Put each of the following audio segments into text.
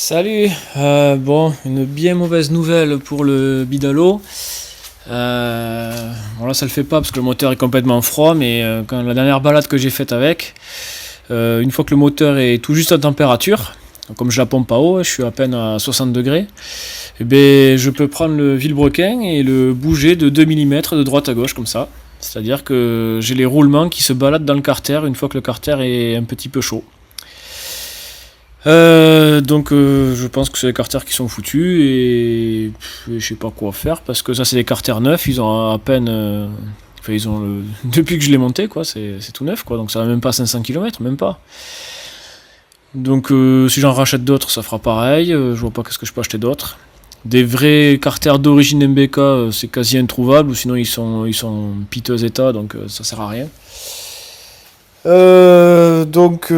Salut, bon, une bien mauvaise nouvelle pour le Bidalo. Bon là ça le fait pas parce que le moteur est complètement froid, mais quand la dernière balade que j'ai faite avec, une fois que le moteur est tout juste à température, donc comme je la pompe à eau, je suis à peine à 60 degrés, et ben, je peux prendre le vilebrequin et le bouger de 2 mm de droite à gauche comme ça. C'est-à-dire que j'ai les roulements qui se baladent dans le carter une fois que le carter est un petit peu chaud. Donc je pense que c'est les carters qui sont foutus et je sais pas quoi faire parce que ça c'est des carters neufs, ils ont à peine enfin ils ont depuis que je l'ai monté quoi, c'est tout neuf quoi, donc ça va même pas 500 km, même pas. Donc si j'en rachète d'autres ça fera pareil, je vois pas qu'est-ce que je peux acheter d'autre. Des vrais carters d'origine MBK c'est quasi introuvable ou sinon ils sont piteux état donc ça sert à rien. Donc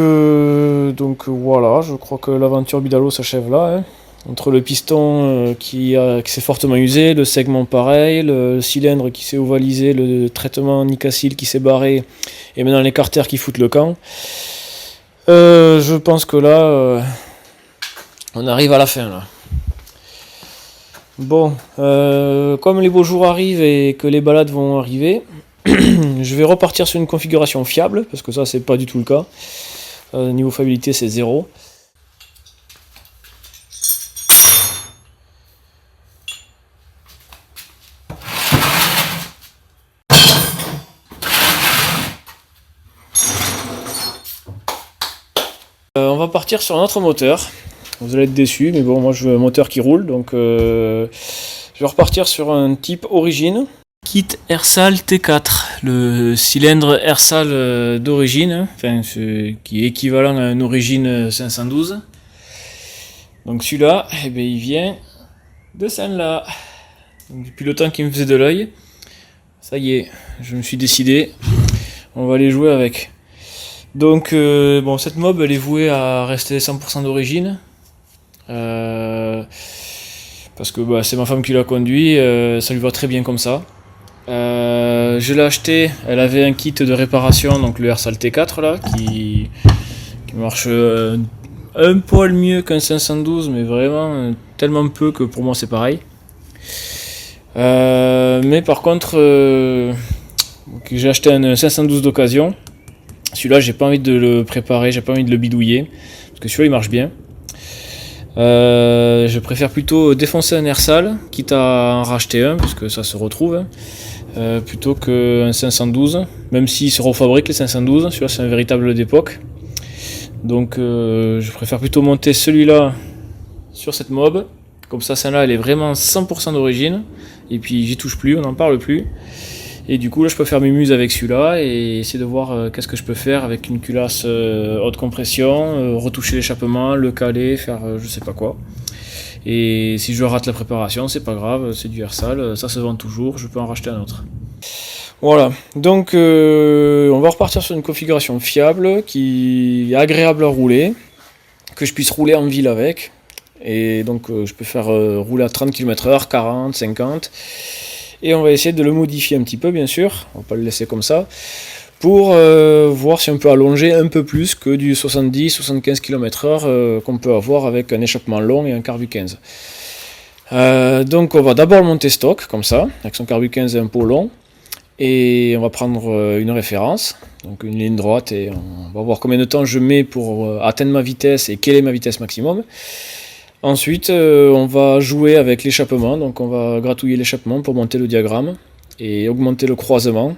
voilà, je crois que l'aventure Bidalo s'achève là, hein. Entre le piston qui s'est fortement usé, le segment pareil, le cylindre qui s'est ovalisé, le traitement Nicacil qui s'est barré, et maintenant les carters qui foutent le camp. Je pense que là, on arrive à la fin là. Bon, comme les beaux jours arrivent et que les balades vont arriver, je vais repartir sur une configuration fiable, parce que ça c'est pas du tout le cas. Niveau fiabilité c'est 0. On va partir sur un autre moteur. Vous allez être déçus, mais bon, moi je veux un moteur qui roule, donc je vais repartir sur un type origine. Kit Ersal T4, le cylindre Ersal d'origine, enfin, qui est équivalent à une origine 512. Donc celui-là, eh bien, il vient de celle-là. Donc, depuis le temps qu'il me faisait de l'œil, ça y est, je me suis décidé, on va aller jouer avec. Donc bon, cette mob elle est vouée à rester 100% d'origine. Parce que bah, c'est ma femme qui l'a conduit, ça lui va très bien comme ça. Je l'ai acheté, elle avait un kit de réparation, donc le Ersal T4 là, qui marche un poil mieux qu'un 512, mais vraiment tellement peu que pour moi c'est pareil. Mais par contre, j'ai acheté un 512 d'occasion. Celui-là, j'ai pas envie de le préparer, j'ai pas envie de le bidouiller, parce que celui-là il marche bien. Je préfère plutôt défoncer un Ersal, quitte à en racheter un, parce que ça se retrouve, plutôt qu'un 512, même s'ils se refabriquent les 512, celui-là c'est un véritable d'époque. Donc je préfère plutôt monter celui-là sur cette mob, comme ça celle-là elle est vraiment 100% d'origine, et puis j'y touche plus, on n'en parle plus. Et du coup là je peux faire mes muses avec celui-là et essayer de voir qu'est-ce que je peux faire avec une culasse haute compression, retoucher l'échappement, le caler, faire je sais pas quoi. Et si je rate la préparation c'est pas grave, c'est du Ersal, ça se vend toujours, je peux en racheter un autre. Voilà, donc on va repartir sur une configuration fiable qui est agréable à rouler, que je puisse rouler en ville avec. Et donc je peux faire rouler à 30 km/h, 40, 50. Et on va essayer de le modifier un petit peu bien sûr, on va pas le laisser comme ça, pour voir si on peut allonger un peu plus que du 70-75 km/h qu'on peut avoir avec un échappement long et un carbu 15. Donc on va d'abord le monter stock, comme ça, avec son carbu 15 et un pot long, et on va prendre une référence, donc une ligne droite, et on va voir combien de temps je mets pour atteindre ma vitesse et quelle est ma vitesse maximum. Ensuite, on va jouer avec l'échappement, donc on va gratouiller l'échappement pour monter le diagramme et augmenter le croisement,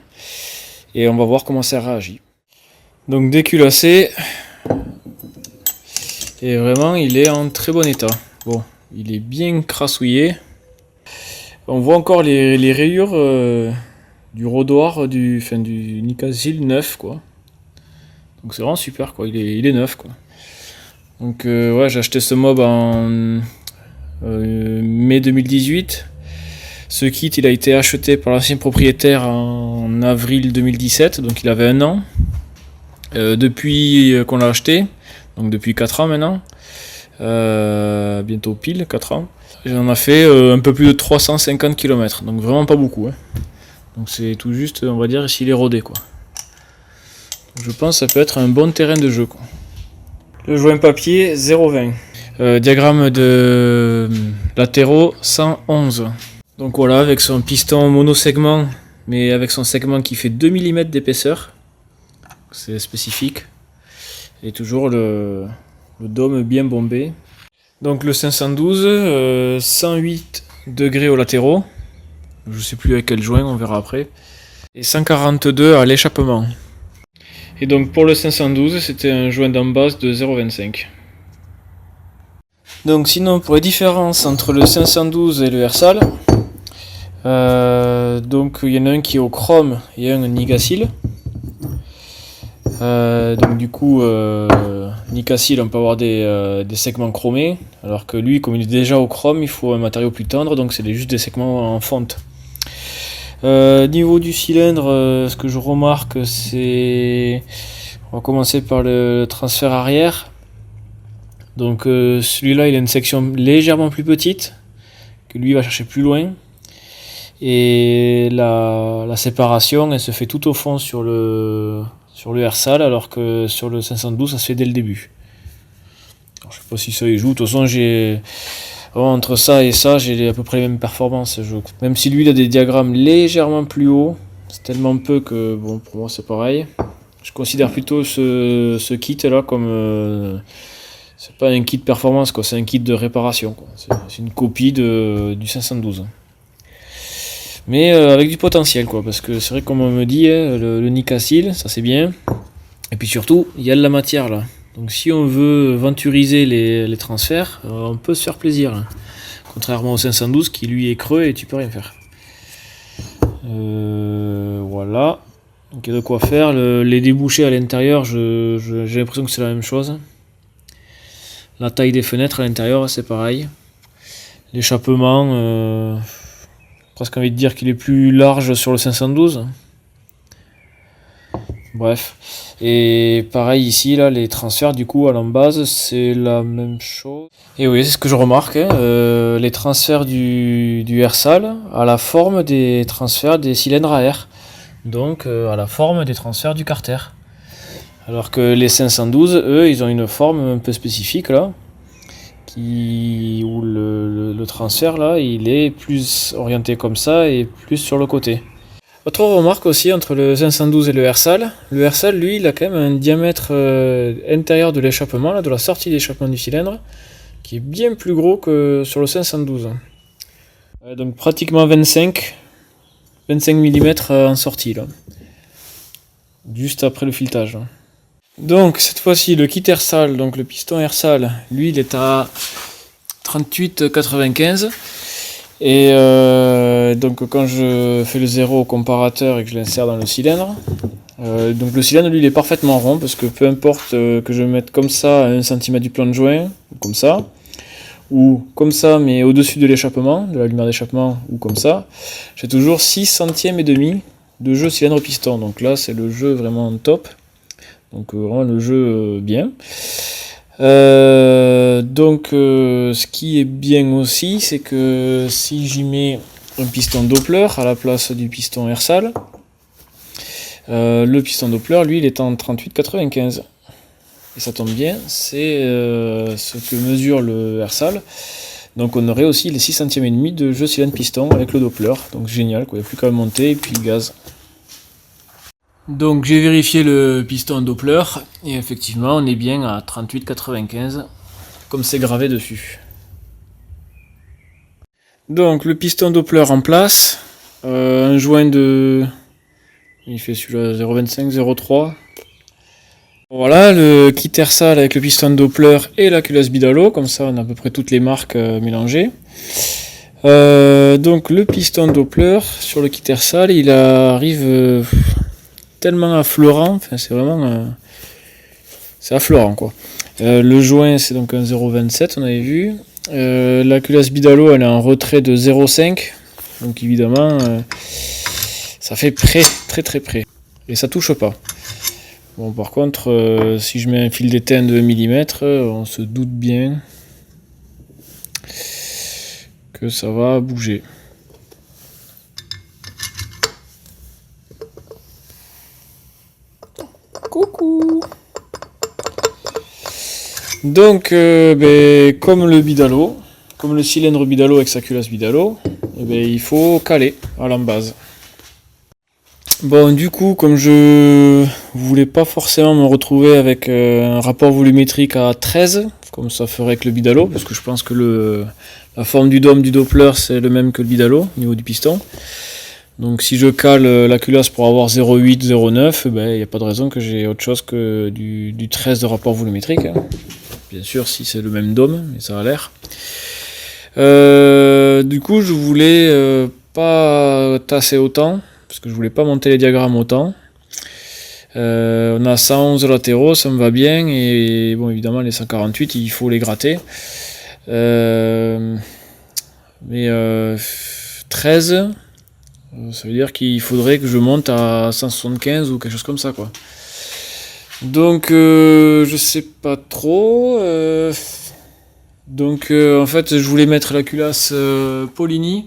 et on va voir comment ça réagit. Donc déculassé, et vraiment il est en très bon état. Bon, il est bien crassouillé. On voit encore les rayures du rodoir du Nicacil neuf quoi. Donc c'est vraiment super quoi, il est neuf quoi. Donc ouais, j'ai acheté ce mob en mai 2018. Ce kit il a été acheté par l'ancien propriétaire en avril 2017, donc il avait un an. Depuis qu'on l'a acheté, donc depuis 4 ans maintenant, bientôt pile 4 ans, j'en ai fait un peu plus de 350 km, donc vraiment pas beaucoup, hein. Donc c'est tout juste, on va dire, s'il est rodé quoi. Donc je pense que ça peut être un bon terrain de jeu quoi. Le joint papier 0,20. Diagramme de latéraux 111. Donc voilà, avec son piston monosegment, mais avec son segment qui fait 2 mm d'épaisseur. C'est spécifique. Et toujours le dôme bien bombé. Donc le 512, 108 degrés aux latéraux. Je sais plus avec quel joint, on verra après. Et 142 à l'échappement. Et donc pour le 512, c'était un joint d'embase de 0,25. Donc sinon pour les différences entre le 512 et le Hersal, donc il y en a un qui est au chrome et un Nicacil. Donc du coup Nicacil on peut avoir des segments chromés, alors que lui comme il est déjà au chrome il faut un matériau plus tendre, donc c'est juste des segments en fonte. Niveau du cylindre, ce que je remarque c'est... On va commencer par le transfert arrière. Donc celui-là il a une section légèrement plus petite, que lui va chercher plus loin. Et la séparation elle se fait tout au fond sur le Hersal, alors que sur le 512 ça se fait dès le début. Alors, je sais pas si ça y joue, de toute façon entre ça et ça j'ai à peu près les mêmes performances. Même si lui il a des diagrammes légèrement plus hauts, c'est tellement peu que bon pour moi c'est pareil. Je considère plutôt ce kit là comme c'est pas un kit performance quoi, c'est un kit de réparation quoi. C'est une copie du 512. Mais avec du potentiel quoi, parce que c'est vrai comme on me dit, le Nicacil, ça c'est bien. Et puis surtout, il y a de la matière là. Donc si on veut venturiser les transferts, on peut se faire plaisir là. Contrairement au 512 qui lui est creux et tu peux rien faire. Voilà. Donc il y a de quoi faire. Les débouchés à l'intérieur, j'ai l'impression que c'est la même chose. La taille des fenêtres à l'intérieur, c'est pareil. L'échappement, presque envie de dire qu'il est plus large sur le 512. Bref. Et pareil ici, là, les transferts du coup à l'embase, c'est la même chose. Et oui, c'est ce que je remarque. Les transferts du Hersal à la forme des transferts des cylindres à air. Donc à la forme des transferts du Carter. Alors que les 512, eux, ils ont une forme un peu spécifique là. Où le transfert là, il est plus orienté comme ça et plus sur le côté. Autre remarque aussi entre le 512 et le Hersal. Le Hersal, lui, il a quand même un diamètre intérieur de l'échappement, de la sortie d'échappement du cylindre, qui est bien plus gros que sur le 512. Donc pratiquement 25 mm en sortie, là. Juste après le filetage. Donc cette fois-ci, le kit Hersal, donc le piston Hersal, lui, il est à 38,95. Et donc quand je fais le 0 au comparateur et que je l'insère dans le cylindre, donc le cylindre lui il est parfaitement rond, parce que peu importe que je mette comme ça à 1 cm du plan de joint, ou comme ça mais au-dessus de l'échappement, de la lumière d'échappement, ou comme ça, j'ai toujours 6 centièmes et demi de jeu cylindre piston. Donc là c'est le jeu vraiment top, donc vraiment le jeu bien. Donc ce qui est bien aussi, c'est que si j'y mets un piston Doppler à la place du piston Hersal, le piston Doppler lui il est en 38,95 et ça tombe bien, c'est ce que mesure le Hersal. Donc on aurait aussi les 6 centièmes et demi de jeu cylindre piston avec le Doppler, donc génial quoi, il n'y a plus qu'à le monter et puis le gaz. Donc j'ai vérifié le piston Doppler et effectivement on est bien à 38,95 comme c'est gravé dessus. Donc le piston Doppler en place, un joint de... il fait celui-là 0,25, 0,3. Voilà le kit Hersal avec le piston Doppler et la culasse Bidalo, comme ça on a à peu près toutes les marques mélangées. Donc le piston Doppler sur le kit Hersal il arrive... tellement affleurant, enfin c'est vraiment c'est affleurant quoi. Le joint c'est donc un 0,27 on avait vu. La culasse Bidalo elle est en retrait de 0,5, donc évidemment ça fait près, très très près, et ça touche pas. Bon par contre si je mets un fil d'étain de 1 mm, on se doute bien que ça va bouger. Coucou. Donc, comme le bidalo, comme le cylindre bidalo avec sa culasse bidalo, il faut caler à l'embase. Bon, du coup, comme je voulais pas forcément me retrouver avec un rapport volumétrique à 13, comme ça ferait avec le bidalo, parce que je pense que la forme du dôme du Doppler c'est le même que le bidalo au niveau du piston. Donc si je cale la culasse pour avoir 0,8, 0,9, il n'y a pas de raison que j'ai autre chose que du 13 de rapport volumétrique. Bien sûr si c'est le même dôme, mais ça a l'air. Du coup je voulais pas tasser autant, parce que je voulais pas monter les diagrammes autant. On a 111 latéraux, ça me va bien, et bon évidemment les 148 il faut les gratter. Mais 13, ça veut dire qu'il faudrait que je monte à 175 ou quelque chose comme ça quoi. Donc je sais pas trop. Donc en fait je voulais mettre la culasse Polini.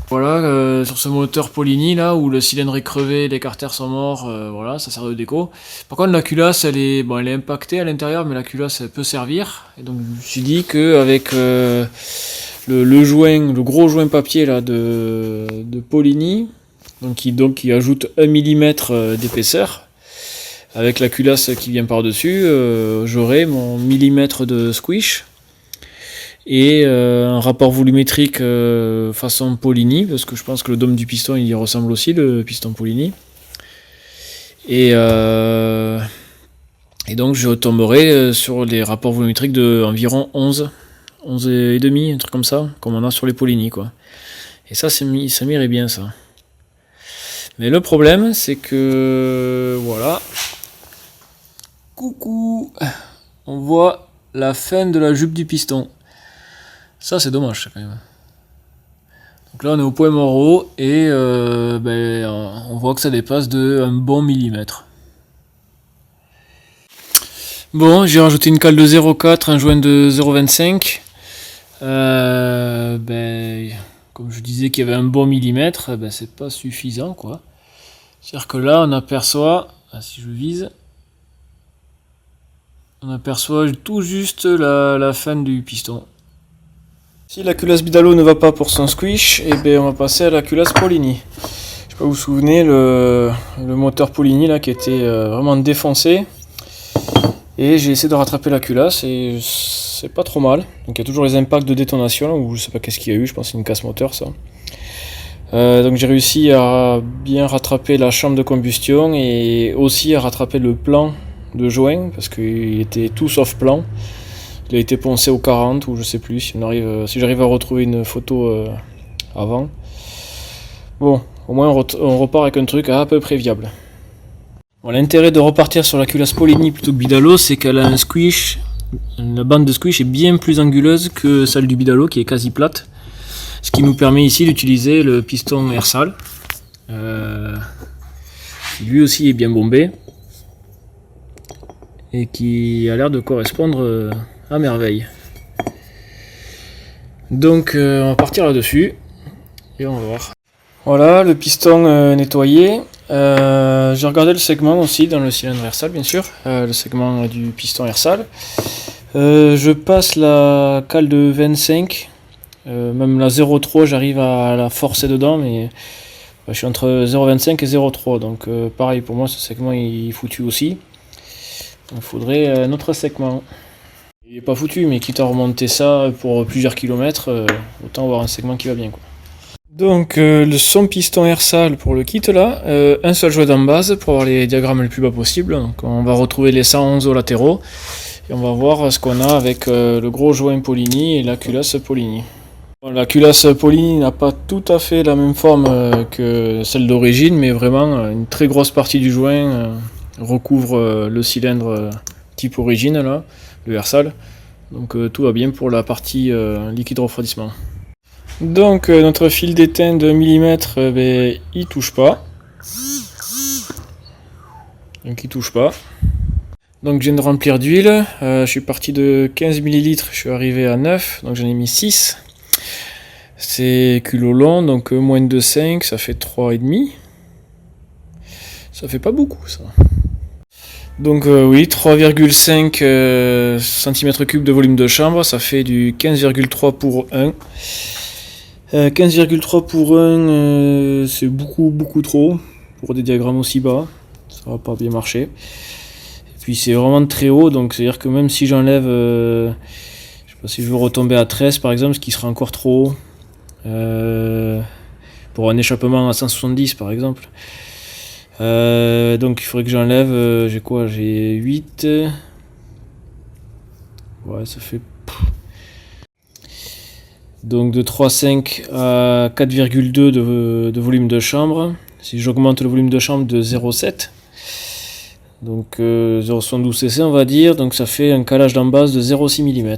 Voilà, sur ce moteur Polini là où le cylindre est crevé, les carters sont morts, voilà, ça sert de déco. Par contre la culasse elle est impactée à l'intérieur, mais la culasse elle peut servir. Et donc je me suis dit qu'avec le gros joint papier là de Polini, qui ajoute 1 mm d'épaisseur, avec la culasse qui vient par dessus, j'aurai mon millimètre de squish. Et un rapport volumétrique façon Polini, parce que je pense que le dôme du piston il y ressemble aussi, le piston Polini. Et donc je retomberai sur les rapports volumétriques de environ 11 et demi, un truc comme ça, comme on a sur les Polini quoi. Et ça m'irait bien ça. Mais le problème c'est que voilà, coucou, on voit la fin de la jupe du piston. Ça c'est dommage quand même. Donc là on est au point mort et on voit que ça dépasse de un bon millimètre. Bon, j'ai rajouté une cale de 0,4, un joint de 0,25. Comme je disais qu'il y avait un bon millimètre, c'est pas suffisant quoi. C'est-à-dire que là on aperçoit, si je vise, on aperçoit tout juste la fin du piston. Si la culasse bidalo ne va pas pour son squish, on va passer à la culasse Polini. Je sais pas, vous vous souvenez, le moteur Polini là qui était vraiment défoncé. Et j'ai essayé de rattraper la culasse et c'est pas trop mal. Donc il y a toujours les impacts de détonation, ou je sais pas qu'est-ce qu'il y a eu, je pense que c'est une casse moteur ça. Donc j'ai réussi à bien rattraper la chambre de combustion et aussi à rattraper le plan de joint, parce qu'il était tout sauf plan. Il a été poncé au 40 ou je sais plus, si j'arrive à retrouver une photo avant. Bon, au moins on repart avec un truc à peu près viable. Bon, l'intérêt de repartir sur la culasse Polini plutôt que bidalo, c'est qu'elle a un squish, la bande de squish est bien plus anguleuse que celle du bidalo qui est quasi plate. Ce qui nous permet ici d'utiliser le piston Ersal, qui lui aussi est bien bombé et qui a l'air de correspondre à merveille. Donc on va partir là-dessus et on va voir. Voilà le piston nettoyé. J'ai regardé le segment aussi dans le cylindre Ersal bien sûr, le segment du piston Ersal. Je passe la cale de 25, même la 0,3 j'arrive à la forcer dedans, mais je suis entre 0,25 et 0,3, donc pareil pour moi ce segment il est foutu aussi. Il faudrait un autre segment. Il n'est pas foutu, mais quitte à remonter ça pour plusieurs kilomètres, autant avoir un segment qui va bien quoi. Donc son piston Ersal pour le kit là, un seul joint d'embase pour avoir les diagrammes les plus bas possible. Donc on va retrouver les 111 aux latéraux et on va voir ce qu'on a avec le gros joint Polini et la culasse Polini. Bon, la culasse Polini n'a pas tout à fait la même forme que celle d'origine, mais vraiment une très grosse partie du joint recouvre le cylindre type origine là, le Ersal. Donc tout va bien pour la partie liquide refroidissement. Donc notre fil d'étain de 1 mm, il touche pas. Donc il touche pas. Donc je viens de remplir d'huile. Je suis parti de 15 ml, je suis arrivé à 9, donc j'en ai mis 6. C'est culot long, donc moins de 5, ça fait 3,5. Ça fait pas beaucoup ça. Donc oui, 3,5 cm3 de volume de chambre, ça fait du 15,3 pour 1. 15,3 pour 1, c'est beaucoup trop pour des diagrammes aussi bas, ça va pas bien marcher. Et puis c'est vraiment très haut, donc c'est à dire que même si j'enlève, je sais pas si je veux retomber à 13 par exemple, ce qui sera encore trop haut, pour un échappement à 170 par exemple. Donc il faudrait que j'enlève, j'ai quoi, j'ai 8, ouais ça fait, donc de 3,5 à 4,2 de volume de chambre. Si j'augmente le volume de chambre de 0,7, donc 0,72 cc on va dire, donc ça fait un calage d'embase de 0,6 mm.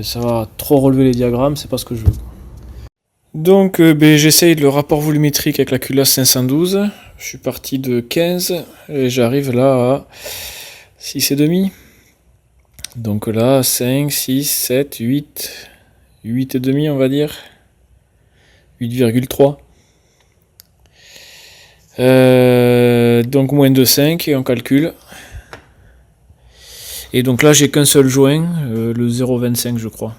Ça va trop relever les diagrammes, c'est pas ce que je veux. Donc j'essaye le rapport volumétrique avec la culasse 512. Je suis parti de 15 et j'arrive là à 6,5. Donc là 5, 6, 7, 8, 8,5 on va dire. 8,3. Donc moins de 5 et on calcule. Et donc là j'ai qu'un seul joint, le 0,25 je crois.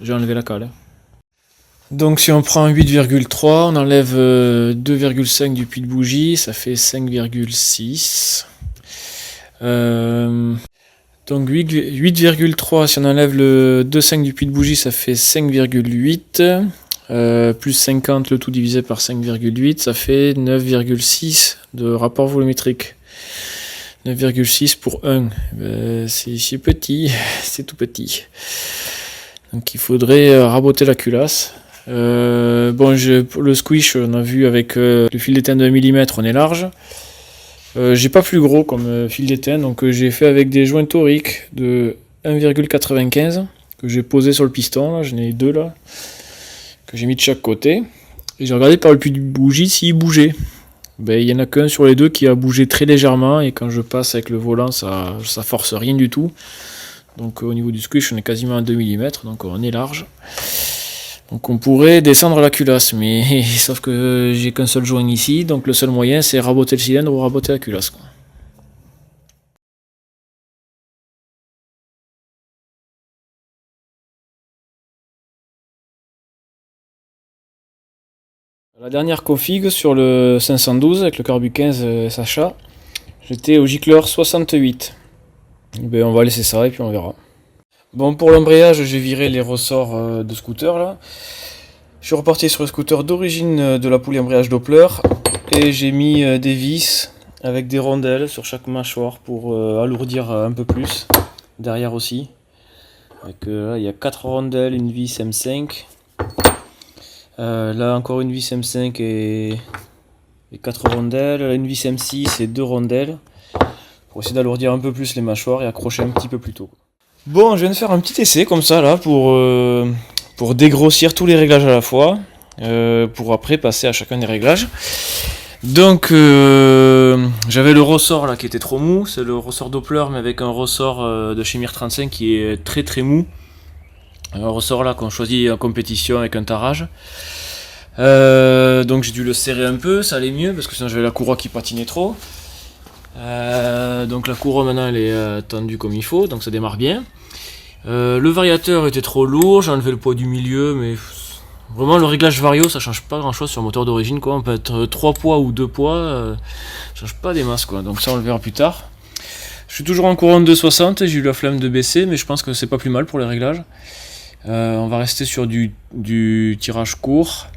J'ai enlevé la cale. Donc si on prend 8,3, on enlève 2,5 du puits de bougie, ça fait 5,6. Donc 8,3, si on enlève le 2,5 du puits de bougie, ça fait 5,8. Plus 50, le tout divisé par 5,8, ça fait 9,6 de rapport volumétrique. 9,6 pour 1. C'est petit, c'est tout petit. Donc il faudrait raboter la culasse. Pour le squish, on a vu avec le fil d'étain de 1 mm, on est large. J'ai pas plus gros comme fil d'étain, donc j'ai fait avec des joints toriques de 1,95 que j'ai posé sur le piston. Là, j'en ai deux là, que j'ai mis de chaque côté. Et j'ai regardé par le puits de bougie s'il bougeait. Il y en a qu'un sur les deux qui a bougé très légèrement, et quand je passe avec le volant, ça force rien du tout. Donc au niveau du squish, on est quasiment à 2 mm, donc on est large. Donc on pourrait descendre la culasse, mais sauf que j'ai qu'un seul joint ici, donc le seul moyen c'est raboter le cylindre ou raboter la culasse, quoi. La dernière config sur le 512 avec le Carbu 15 SHA, j'étais au gicleur 68. On va laisser ça et puis on verra. Bon, pour l'embrayage, j'ai viré les ressorts de scooter là. Je suis reparti sur le scooter d'origine de la poulie embrayage Doppler et j'ai mis des vis avec des rondelles sur chaque mâchoire pour alourdir un peu plus. Derrière aussi. Là, il y a 4 rondelles, une vis M5. Là, encore une vis M5 et 4 rondelles. Là, une vis M6 et 2 rondelles. Pour essayer d'alourdir un peu plus les mâchoires et accrocher un petit peu plus tôt. Bon, je viens de faire un petit essai comme ça là pour dégrossir tous les réglages à la fois, pour après passer à chacun des réglages. Donc j'avais le ressort là qui était trop mou, c'est le ressort Doppler mais avec un ressort de chez Mir 35 qui est très mou. Un ressort là qu'on choisit en compétition avec un tarage. Donc j'ai dû le serrer un peu, ça allait mieux parce que sinon j'avais la courroie qui patinait trop. Donc la courroie maintenant elle est tendue comme il faut, donc ça démarre bien. Le variateur était trop lourd, j'ai enlevé le poids du milieu, mais vraiment le réglage vario ça change pas grand chose sur le moteur d'origine quoi. On peut être 3 poids ou 2 poids, ça change pas des masses quoi, donc ça on le verra plus tard. Je suis toujours en courant de 260, j'ai eu la flemme de baisser, mais je pense que c'est pas plus mal pour les réglages. On va rester sur du tirage court.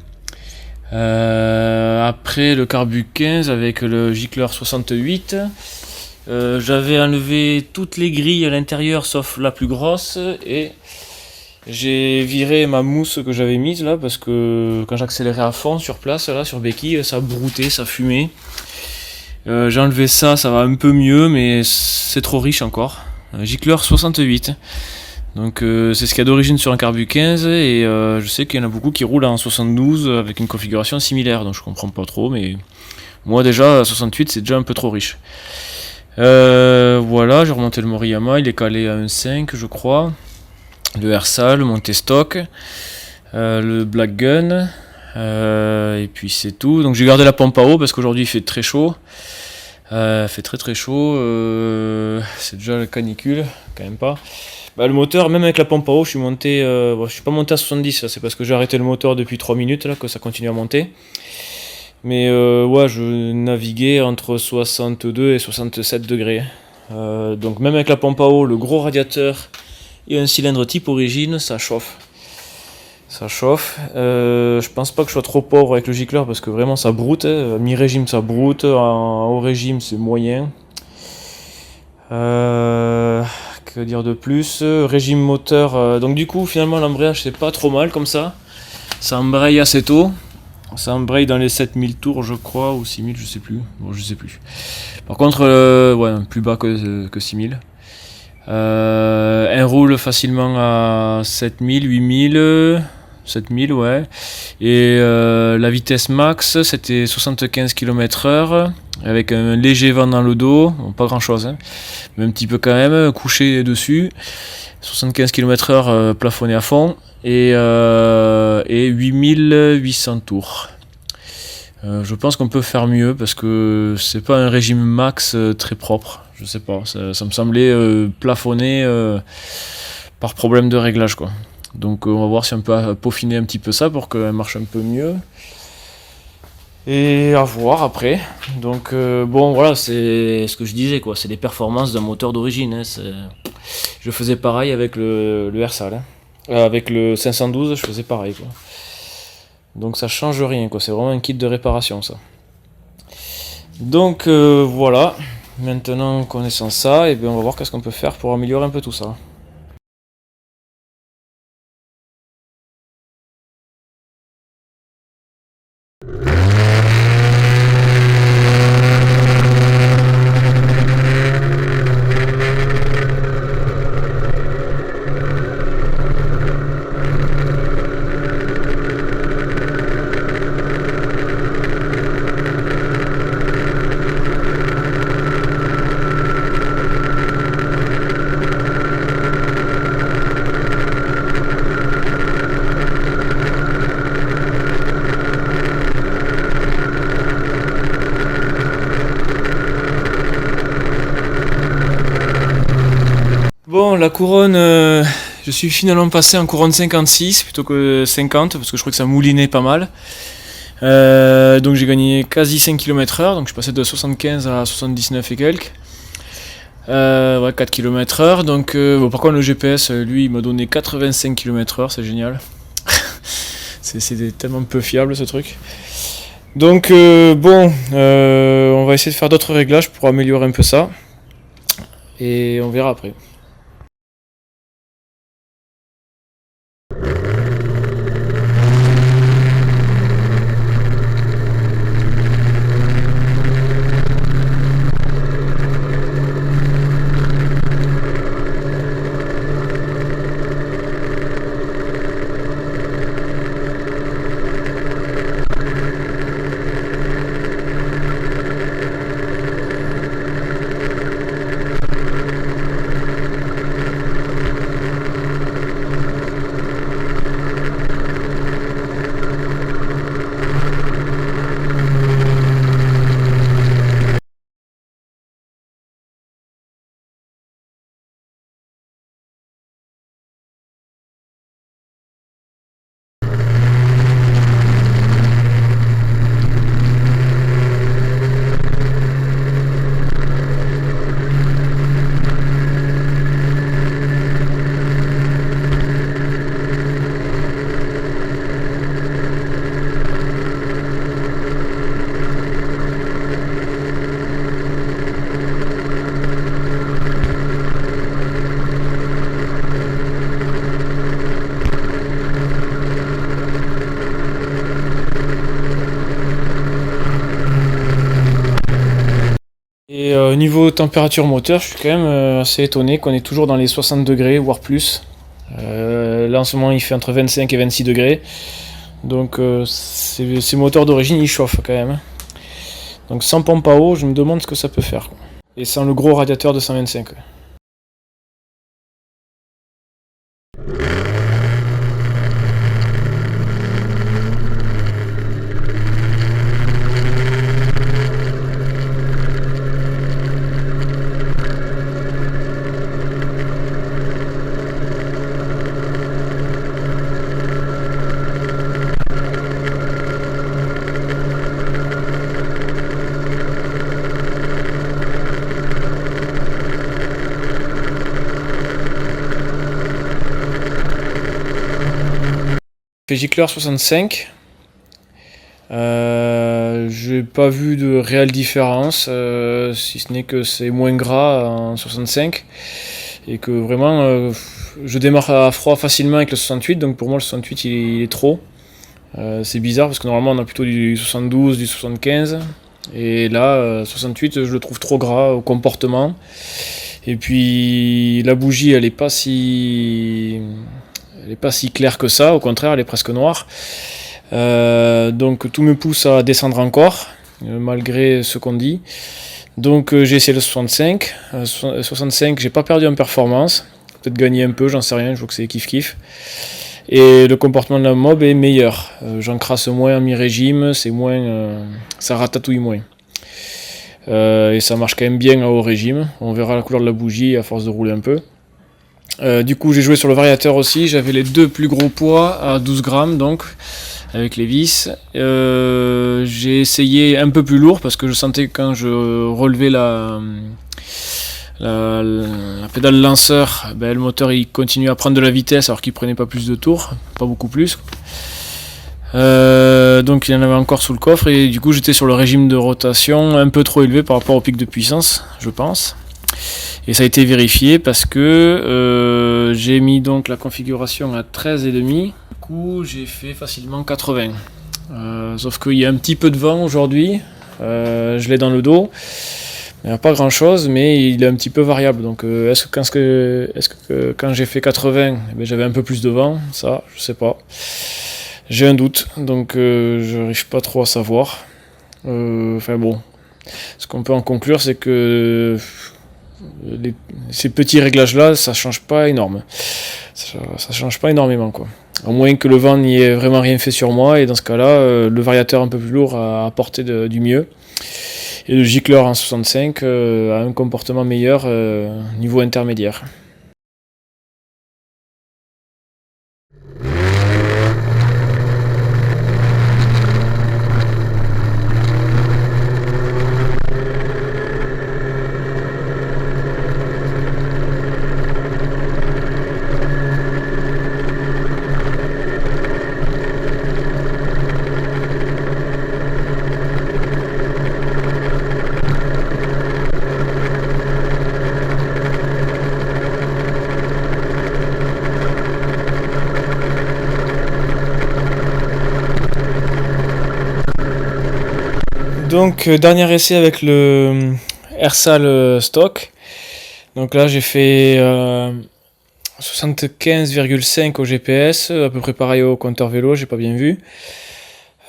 Après le Carbu 15 avec le gicleur 68, j'avais enlevé toutes les grilles à l'intérieur sauf la plus grosse et j'ai viré ma mousse que j'avais mise là parce que quand j'accélérais à fond sur place là sur béquille ça broutait, ça fumait. J'ai enlevé ça, ça va un peu mieux mais c'est trop riche encore. Gicleur 68. Donc c'est ce qu'il y a d'origine sur un Carbu 15 et je sais qu'il y en a beaucoup qui roulent en 72 avec une configuration similaire, donc je comprends pas trop, mais moi déjà 68 c'est déjà un peu trop riche. Voilà, j'ai remonté le Moriyama, il est calé à 1.5 je crois, le Ersal, monté stock, le Black Gun, et puis c'est tout. Donc j'ai gardé la pompe à eau parce qu'aujourd'hui il fait très chaud. Fait très très chaud, c'est déjà la canicule, quand même pas. Bah, le moteur, même avec la pompe à eau, je suis monté, bon, je suis pas monté à 70, c'est parce que j'ai arrêté le moteur depuis 3 minutes là, que ça continue à monter. Mais ouais, je naviguais entre 62 et 67 degrés. Donc même avec la pompe à eau, le gros radiateur et un cylindre type origine, ça chauffe. Ça chauffe. Je pense pas que je sois trop pauvre avec le gicleur parce que vraiment ça broute. Hein. Mi-régime ça broute, au régime c'est moyen. Que dire de plus? Régime moteur. Donc du coup finalement l'embrayage c'est pas trop mal comme ça. Ça embraye assez tôt. Ça embraye dans les 7000 tours je crois, ou 6000 je sais plus. Bon je sais plus. Par contre ouais, plus bas que 6000. Elle roule facilement à 7000, 8000, 7000 ouais. Et la vitesse max c'était 75 km/h avec un léger vent dans le dos, bon, pas grand chose, hein, mais un petit peu quand même, couché dessus. 75 km/h plafonné à fond et 8800 tours. Je pense qu'on peut faire mieux parce que c'est pas un régime max très propre. Je sais pas, ça me semblait plafonné par problème de réglage quoi. Donc on va voir si on peut peaufiner un petit peu ça pour qu'elle marche un peu mieux. Et à voir après. Donc bon voilà, c'est ce que je disais quoi, c'est les performances d'un moteur d'origine. Hein, je faisais pareil avec le Hersal. Hein. Avec le 512, je faisais pareil quoi. Donc ça change rien quoi, c'est vraiment un kit de réparation ça. Donc voilà, maintenant connaissant ça, et bien on va voir qu'est-ce qu'on peut faire pour améliorer un peu tout ça. Bon, la couronne, je suis finalement passé en couronne 56 plutôt que 50 parce que je crois que ça moulinait pas mal. Donc j'ai gagné quasi 5 km/h, donc je suis passé de 75 à 79 et quelques. Ouais, 4 km/h. Donc, bon, par contre, le GPS, lui, il m'a donné 85 km/h, c'est génial. c'est tellement peu fiable ce truc. Donc, bon, on va essayer de faire d'autres réglages pour améliorer un peu ça. Et on verra après. Et niveau température moteur, je suis quand même assez étonné qu'on est toujours dans les 60 degrés, voire plus. Là en ce moment il fait entre 25 et 26 degrés. Donc ces moteurs d'origine ils chauffent quand même. Donc sans pompe à eau, je me demande ce que ça peut faire. Et sans le gros radiateur de 125. Gicler 65. J'ai pas vu de réelle différence, si ce n'est que c'est moins gras en 65 et que vraiment je démarre à froid facilement avec le 68, donc pour moi le 68 il est trop. C'est bizarre parce que normalement on a plutôt du 72, du 75 et là 68 je le trouve trop gras au comportement. Et puis la bougie elle est pas si claire que ça, au contraire elle est presque noire. Donc tout me pousse à descendre encore, malgré ce qu'on dit. Donc j'ai essayé le 65. 65, j'ai pas perdu en performance. Peut-être gagné un peu, j'en sais rien, je vois que c'est kiff-kiff. Et le comportement de la mob est meilleur. J'encrasse moins en mi-régime, c'est moins, ça ratatouille moins. Et ça marche quand même bien à haut régime. On verra la couleur de la bougie à force de rouler un peu. Du coup j'ai joué sur le variateur aussi, j'avais les deux plus gros poids à 12 grammes donc avec les vis. J'ai essayé un peu plus lourd parce que je sentais que quand je relevais la pédale lanceur, le moteur il continuait à prendre de la vitesse alors qu'il prenait pas plus de tours, pas beaucoup plus. Donc il y en avait encore sous le coffre et du coup j'étais sur le régime de rotation un peu trop élevé par rapport au pic de puissance, je pense. Et ça a été vérifié parce que j'ai mis donc la configuration à 13,5. Du coup j'ai fait facilement 80. Sauf qu'il y a un petit peu de vent aujourd'hui. Je l'ai dans le dos. Il n'y a pas grand chose, mais il est un petit peu variable. Donc est-ce que quand j'ai fait 80, j'avais un peu plus de vent? Ça, je sais pas. J'ai un doute, donc je n'arrive pas trop à savoir. Enfin bon, ce qu'on peut en conclure, c'est que ces petits réglages là ça change pas énorme, ça change pas énormément quoi, à moins que le vent n'y ait vraiment rien fait sur moi, et dans ce cas là le variateur un peu plus lourd a apporté du mieux et le Gicler en 65 a un comportement meilleur niveau intermédiaire. Donc dernier essai avec le Ersal stock. Donc là j'ai fait 75,5 au GPS, à peu près pareil au compteur vélo, j'ai pas bien vu.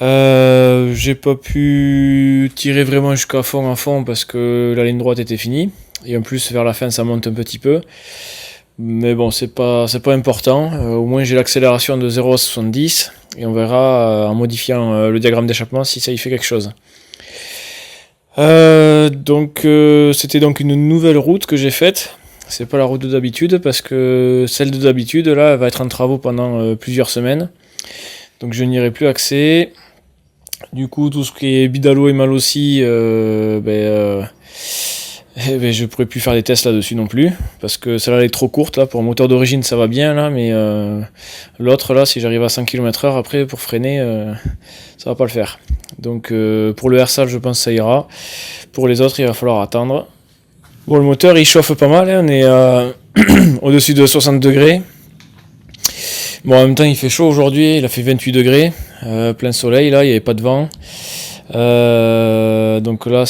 J'ai pas pu tirer vraiment jusqu'à fond à fond parce que la ligne droite était finie. Et en plus vers la fin ça monte un petit peu. Mais bon, c'est pas important. Au moins j'ai l'accélération de 0 à 70 et on verra en modifiant le diagramme d'échappement si ça y fait quelque chose. Donc c'était donc une nouvelle route que j'ai faite. C'est pas la route de d'habitude parce que celle de d'habitude là elle va être en travaux pendant plusieurs semaines. Donc je n'irai plus accès. Du coup tout ce qui est Bidalo et Malossi je pourrais plus faire des tests là-dessus non plus parce que celle-là elle est trop courte là. Pour un moteur d'origine ça va bien là, mais l'autre là si j'arrive à 100 km/h après pour freiner ça va pas le faire. Donc pour le Ersal je pense que ça ira. Pour les autres il va falloir attendre. Bon, le moteur il chauffe pas mal, hein, on est au-dessus de 60 degrés. Bon, en même temps il fait chaud aujourd'hui, il a fait 28 degrés, plein soleil là, il n'y avait pas de vent. Donc là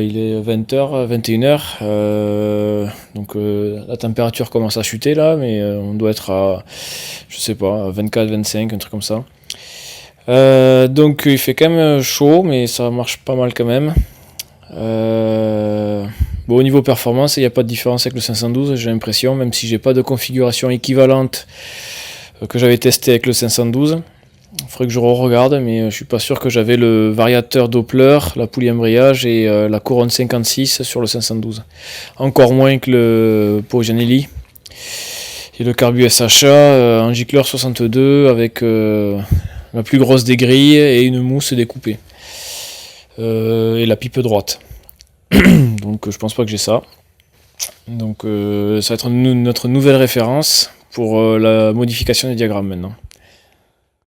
il est 20h, 21h, donc la température commence à chuter là, mais on doit être à, je sais pas, 24, 25, un truc comme ça. Donc il fait quand même chaud, mais ça marche pas mal quand même. Bon, au niveau performance, il n'y a pas de différence avec le 512, j'ai l'impression, même si j'ai pas de configuration équivalente que j'avais testé avec le 512. Il faudrait que je regarde, mais je suis pas sûr que j'avais le variateur Doppler, la poulie embrayage et la couronne 56 sur le 512. Encore moins que le Pogianelli. Et le Carbu SHA en Gicler 62 avec la plus grosse des grilles et une mousse découpée. Et la pipe droite. Donc je pense pas que j'ai ça. Donc ça va être notre nouvelle référence pour la modification des diagrammes maintenant.